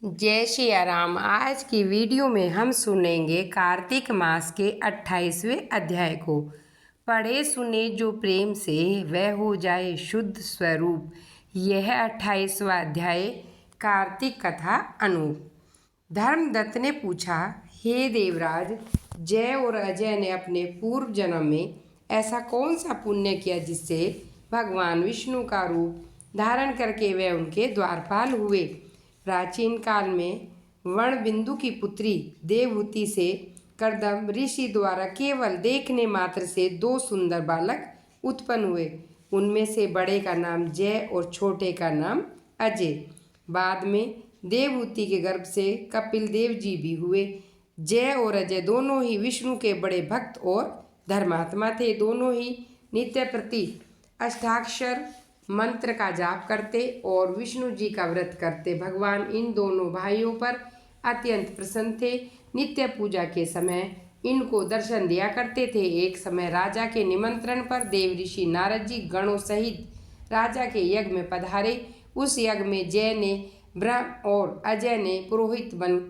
जय श्री राम। आज की वीडियो में हम सुनेंगे कार्तिक मास के 28वें अध्याय को। पढ़े सुने जो प्रेम से वह हो जाए शुद्ध स्वरूप। यह 28वां अध्याय कार्तिक कथा अनूप। धर्मदत्त ने पूछा, हे देवराज, जय और अजय ने अपने पूर्व जन्म में ऐसा कौन सा पुण्य किया जिससे भगवान विष्णु का रूप धारण करके वे उनके द्वारपाल हुए। प्राचीन काल में वणबिंदु की पुत्री देवहूति से कर्दम ऋषि द्वारा केवल देखने मात्र से दो सुंदर बालक उत्पन्न हुए। उनमें से बड़े का नाम जय और छोटे का नाम अजय। बाद में देवहूति के गर्भ से कपिल देव जी भी हुए। जय और अजय दोनों ही विष्णु के बड़े भक्त और धर्मात्मा थे। दोनों ही नित्य प्रति अष्टाक्षर मंत्र का जाप करते और विष्णु जी का व्रत करते। भगवान इन दोनों भाइयों पर अत्यंत प्रसन्न थे। नित्य पूजा के समय इनको दर्शन दिया करते थे। एक समय राजा के निमंत्रण पर देव ऋषि नारद जी गणों सहित राजा के यज्ञ में पधारे। उस यज्ञ में जय ने ब्रह्म और अजय ने पुरोहित बन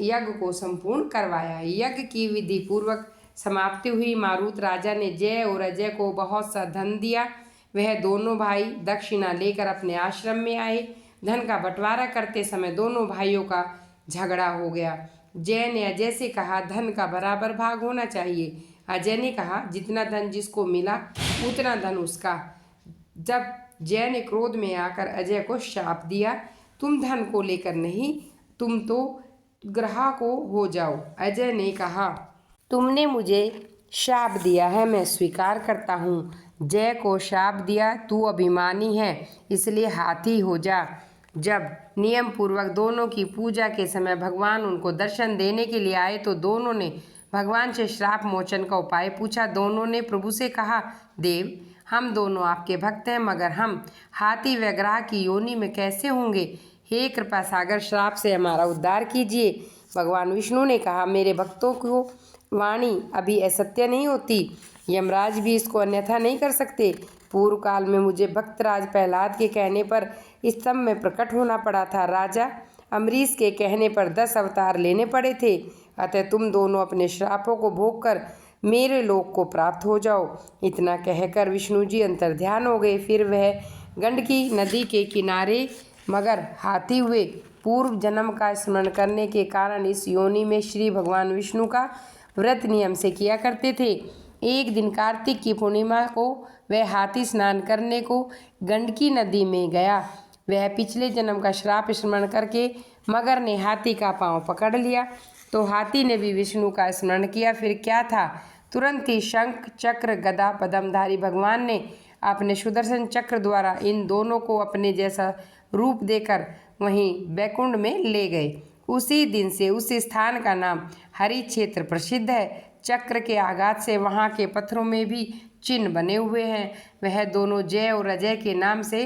यज्ञ को संपूर्ण करवाया। यज्ञ की विधि पूर्वक समाप्ति हुई। मारुत राजा ने जय और अजय को बहुत सा धन दिया। वह दोनों भाई दक्षिणा लेकर अपने आश्रम में आए। धन का बंटवारा करते समय दोनों भाइयों का झगड़ा हो गया। जय ने अजय से कहा, धन का बराबर भाग होना चाहिए। अजय ने कहा, जितना धन जिसको मिला उतना धन उसका। जब जय ने क्रोध में आकर अजय को शाप दिया, तुम धन को लेकर नहीं, तुम तो ग्रह को हो जाओ। अजय ने कहा, तुमने मुझे शाप दिया है, मैं स्वीकार करता हूँ। जय को शाप दिया, तू अभिमानी है इसलिए हाथी हो जा। जब नियम पूर्वक दोनों की पूजा के समय भगवान उनको दर्शन देने के लिए आए तो दोनों ने भगवान से श्राप मोचन का उपाय पूछा। दोनों ने प्रभु से कहा, देव, हम दोनों आपके भक्त हैं, मगर हम हाथी व ग्रह की योनि में कैसे होंगे? हे कृपा सागर, श्राप से हमारा उद्धार कीजिए। भगवान विष्णु ने कहा, मेरे भक्तों को वाणी अभी असत्य नहीं होती। यमराज भी इसको अन्यथा नहीं कर सकते। पूर्व काल में मुझे भक्तराज प्रहलाद के कहने पर स्तंभ में प्रकट होना पड़ा था। राजा अम्बरीश के कहने पर 10 अवतार लेने पड़े थे। अतः तुम दोनों अपने श्रापों को भोग कर मेरे लोक को प्राप्त हो जाओ। इतना कहकर विष्णु जी अंतर्ध्यान हो गए। फिर वह गंडकी नदी के किनारे मगर हाथी हुए। पूर्व जन्म का स्मरण करने के कारण इस योनि में श्री भगवान विष्णु का व्रत नियम से किया करते थे। एक दिन कार्तिक की पूर्णिमा को वह हाथी स्नान करने को गंडकी नदी में गया। वह पिछले जन्म का श्राप स्मरण करके मगर ने हाथी का पांव पकड़ लिया तो हाथी ने भी विष्णु का स्मरण किया। फिर क्या था, तुरंत ही शंख चक्र गदा पद्मधारी भगवान ने अपने सुदर्शन चक्र द्वारा इन दोनों को अपने जैसा रूप देकर वहीं बैकुंठ में ले गए। उसी दिन से उस स्थान का नाम हरि क्षेत्र प्रसिद्ध है। चक्र के आघात से वहाँ के पत्थरों में भी चिन्ह बने हुए हैं। वह दोनों जय और अजय के नाम से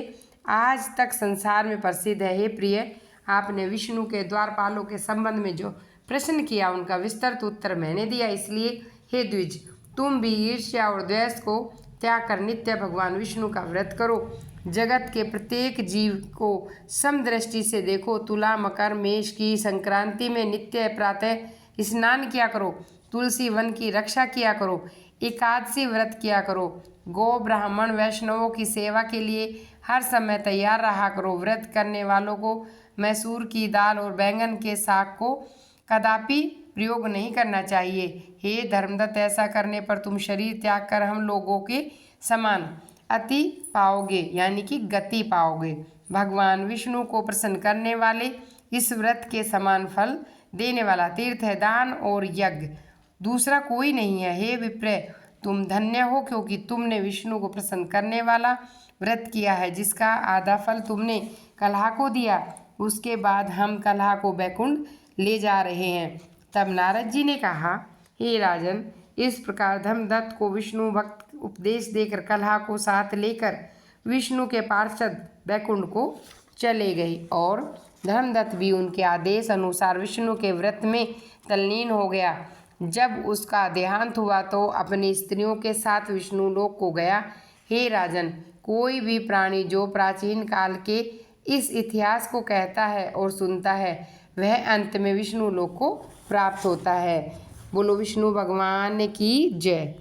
आज तक संसार में प्रसिद्ध है। हे प्रिय, आपने विष्णु के द्वारपालों के संबंध में जो प्रश्न किया उनका विस्तृत उत्तर मैंने दिया। इसलिए हे द्विज, तुम भी ईर्ष्या और द्वेष को त्याग कर नित्य भगवान विष्णु का व्रत करो। जगत के प्रत्येक जीव को समदृष्टि से देखो। तुला मकर मेष की संक्रांति में नित्य प्रातः स्नान किया करो। तुलसी वन की रक्षा किया करो। एकादशी व्रत किया करो। गौ ब्राह्मण वैष्णवों की सेवा के लिए हर समय तैयार रहा करो। व्रत करने वालों को मैसूर की दाल और बैंगन के साग को कदापि प्रयोग नहीं करना चाहिए। हे धर्मदत्त, ऐसा करने पर तुम शरीर त्याग कर हम लोगों के समान अति पाओगे, यानी कि गति पाओगे। भगवान विष्णु को प्रसन्न करने वाले इस व्रत के समान फल देने वाला तीर्थ है दान और यज्ञ दूसरा कोई नहीं है। हे विप्र, तुम धन्य हो क्योंकि तुमने विष्णु को प्रसन्न करने वाला व्रत किया है जिसका आधा फल तुमने कलह को दिया। उसके बाद हम कलह को बैकुंठ ले जा रहे हैं। तब नारद जी ने कहा, हे राजन, इस प्रकार धर्मदत्त को विष्णु भक्त उपदेश देकर कलह को साथ लेकर विष्णु के पार्षद बैकुंठ को चले गए और धर्मदत्त भी उनके आदेश अनुसार विष्णु के व्रत में तल्लीन हो गया। जब उसका देहांत हुआ तो अपनी स्त्रियों के साथ विष्णु लोक को गया। हे राजन, कोई भी प्राणी जो प्राचीन काल के इस इतिहास को कहता है और सुनता है वह अंत में विष्णु लोक को प्राप्त होता है। बोलो विष्णु भगवान की जय।